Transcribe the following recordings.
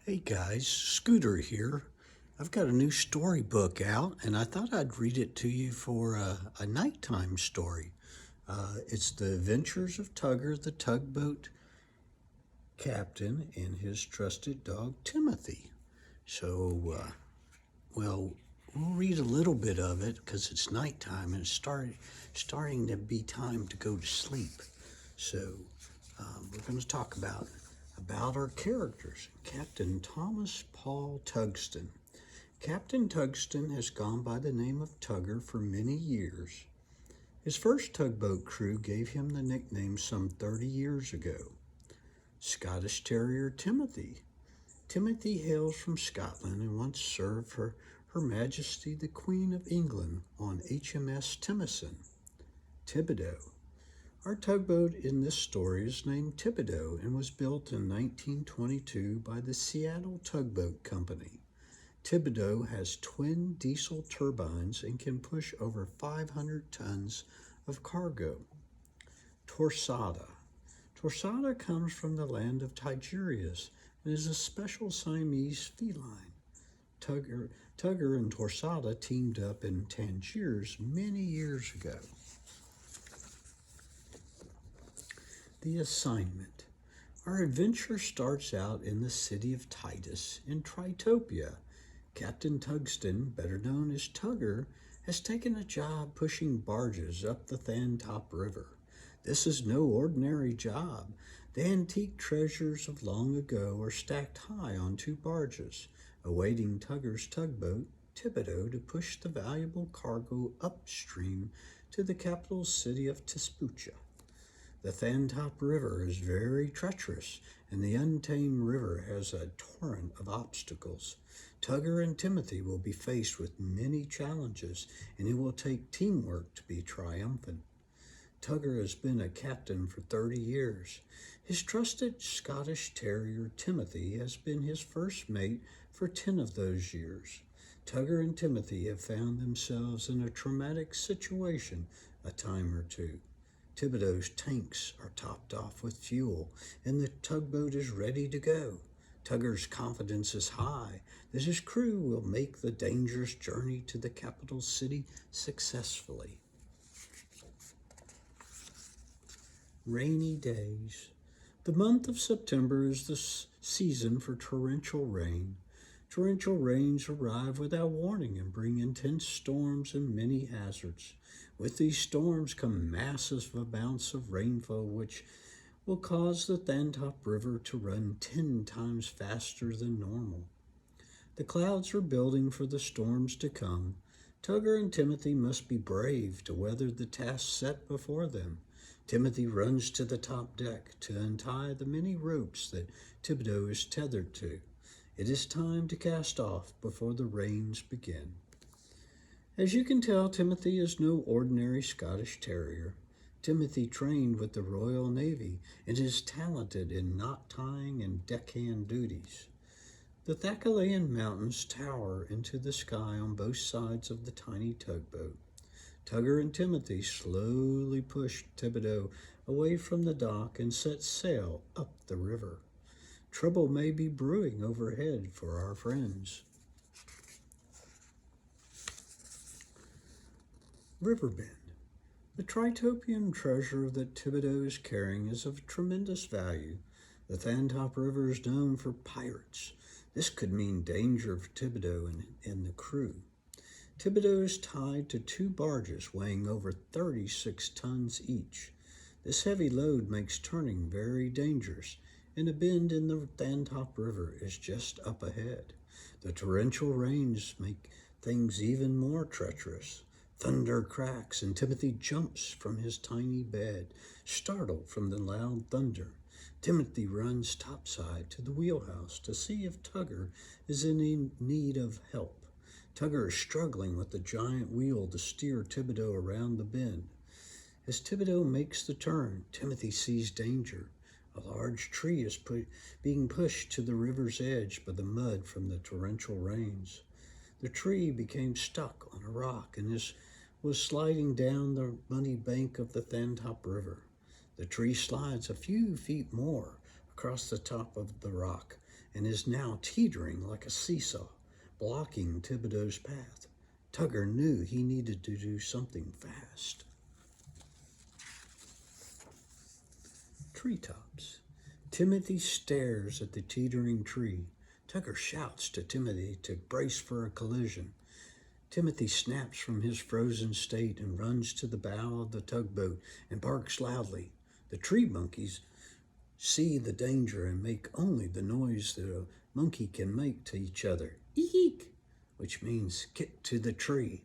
Hey guys, Scooter here. I've got a new storybook out and I thought I'd read it to you for a nighttime story. It's The Adventures of Tugger, the tugboat captain, and his trusted dog Timothy. So, we'll read a little bit of it because it's nighttime and it's starting to be time to go to sleep. So, we're going to talk about our characters. Captain Thomas Paul Tugston. Captain Tugston has gone by the name of Tugger for many years. His first tugboat crew gave him the nickname some 30 years ago. Scottish Terrier Timothy. Timothy hails from Scotland and once served for Her Majesty the Queen of England on HMS Timison. Thibodeau. Our tugboat in this story is named Thibodeau and was built in 1922 by the Seattle Tugboat Company. Thibodeau has twin diesel turbines and can push over 500 tons of cargo. Torsada. Torsada comes from the land of Tigerias and is a special Siamese feline. Tugger and Torsada teamed up in Tangiers many years ago. The assignment. Our adventure starts out in the city of Titus in Tritopia. Captain Tugston, better known as Tugger, has taken a job pushing barges up the Thantop River. This is no ordinary job. The antique treasures of long ago are stacked high on two barges, awaiting Tugger's tugboat, Thibodeau, to push the valuable cargo upstream to the capital city of Tispucha. The Thantop River is very treacherous, and the untamed river has a torrent of obstacles. Tugger and Timothy will be faced with many challenges, and it will take teamwork to be triumphant. Tugger has been a captain for 30 years. His trusted Scottish Terrier Timothy has been his first mate for 10 of those years. Tugger and Timothy have found themselves in a traumatic situation a time or two. Thibodeau's tanks are topped off with fuel, and the tugboat is ready to go. Tugger's confidence is high that his crew will make the dangerous journey to the capital city successfully. Rainy days. The month of September is the season for torrential rain. Torrential rains arrive without warning and bring intense storms and many hazards. With these storms come massive amounts of rainfall, which will cause the Thantop River to run 10 times faster than normal. The clouds are building for the storms to come. Tugger and Timothy must be brave to weather the task set before them. Timothy runs to the top deck to untie the many ropes that Thibodeau is tethered to. It is time to cast off before the rains begin. As you can tell, Timothy is no ordinary Scottish Terrier. Timothy trained with the Royal Navy and is talented in knot tying and deckhand duties. The Thakalayan Mountains tower into the sky on both sides of the tiny tugboat. Tugger and Timothy slowly push Thibodeau away from the dock and set sail up the river. Trouble may be brewing overhead for our friends. Riverbend. The Tritopian treasure that Thibodeau is carrying is of tremendous value. The Thantop River is known for pirates. This could mean danger for Thibodeau and the crew. Thibodeau is tied to two barges weighing over 36 tons each. This heavy load makes turning very dangerous, and a bend in the Thantop River is just up ahead. The torrential rains make things even more treacherous. Thunder cracks, and Timothy jumps from his tiny bed, startled from the loud thunder. Timothy runs topside to the wheelhouse to see if Tugger is in need of help. Tugger is struggling with the giant wheel to steer Thibodeau around the bend. As Thibodeau makes the turn, Timothy sees danger. A large tree is being pushed to the river's edge by the mud from the torrential rains. The tree became stuck on a rock and was sliding down the muddy bank of the Thantop River. The tree slides a few feet more across the top of the rock and is now teetering like a seesaw, blocking Thibodeau's path. Tugger knew he needed to do something fast. Treetops. Timothy stares at the teetering tree. Tugger shouts to Timothy to brace for a collision. Timothy snaps from his frozen state and runs to the bow of the tugboat and barks loudly. The tree monkeys see the danger and make only the noise that a monkey can make to each other. Eek! Which means get to the tree.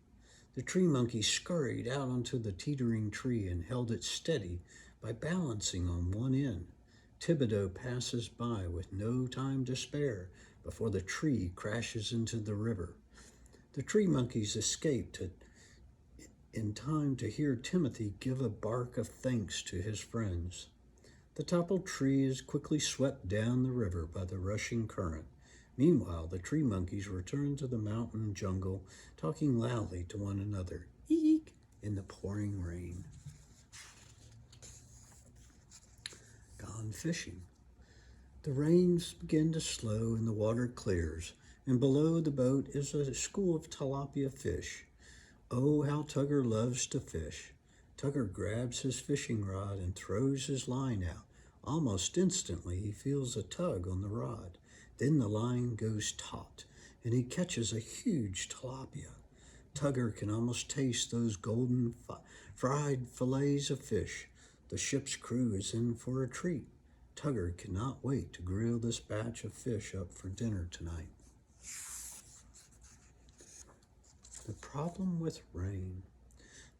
The tree monkey scurried out onto the teetering tree and held it steady by balancing on one end. Thibodeau passes by with no time to spare before the tree crashes into the river. The tree monkeys escaped in time to hear Timothy give a bark of thanks to his friends. The toppled tree is quickly swept down the river by the rushing current. Meanwhile, the tree monkeys return to the mountain jungle, talking loudly to one another. Eek! In the pouring rain. Gone fishing. The rains begin to slow and the water clears, and below the boat is a school of tilapia fish. Oh, how Tugger loves to fish. Tugger grabs his fishing rod and throws his line out. Almost instantly, he feels a tug on the rod. Then the line goes taut, and he catches a huge tilapia. Tugger can almost taste those golden fried fillets of fish. The ship's crew is in for a treat. Tugger cannot wait to grill this batch of fish up for dinner tonight. The problem with rain.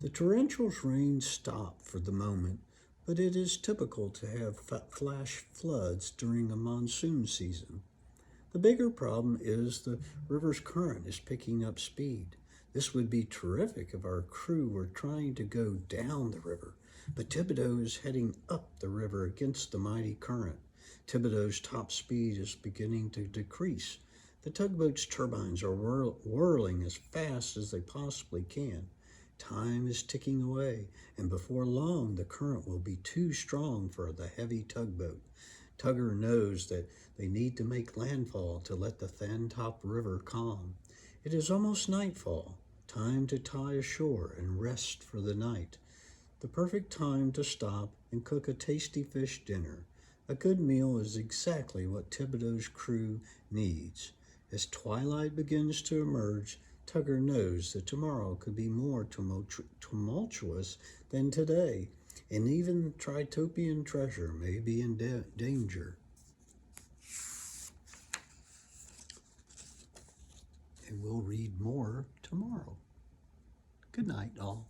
The torrential rain stopped for the moment, but it is typical to have flash floods during a monsoon season. The bigger problem is the river's current is picking up speed. This would be terrific if our crew were trying to go down the river, but Thibodeau is heading up the river against the mighty current. Thibodeau's top speed is beginning to decrease. The tugboat's turbines are whirling as fast as they possibly can. Time is ticking away, and before long the current will be too strong for the heavy tugboat. Tugger knows that they need to make landfall to let the Thantop River calm. It is almost nightfall, time to tie ashore and rest for the night. The perfect time to stop and cook a tasty fish dinner. A good meal is exactly what Thibodeau's crew needs. As twilight begins to emerge, Tugger knows that tomorrow could be more tumultuous than today, and even Tritopian treasure may be in danger. And we'll read more tomorrow. Good night, all.